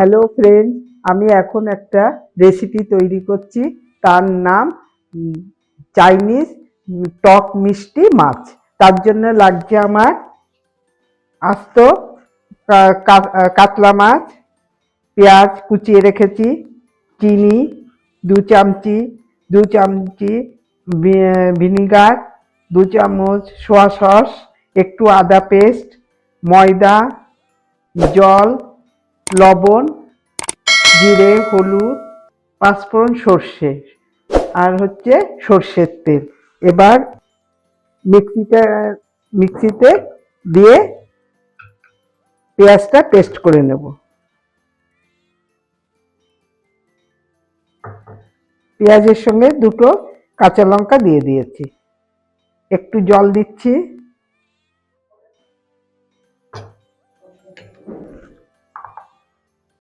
Hello friend, আমি এখন একটা রেসিপি তৈরি করছি। তার নাম চাইনিজ টক মিষ্টি মাছ। তার জন্য লাগছে আমার আস্ত কাতলা মাছ, পেঁয়াজ কুচিয়ে রেখেছি, চিনি দু চামচি ভিনিগার, 2 চামচ সোয়া সস, একটু আদা পেস্ট, ময়দা, জল, লবণ, জিরে, হলুদ, পাঁচফোড়ন, সর্ষে আর হচ্ছে সর্ষের তেল। এবার মিক্সিতে দিয়ে পেঁয়াজটা পেস্ট করে নেব। পেঁয়াজের সঙ্গে 2টো কাঁচা লঙ্কা দিয়ে দিয়েছি, একটু জল দিচ্ছি।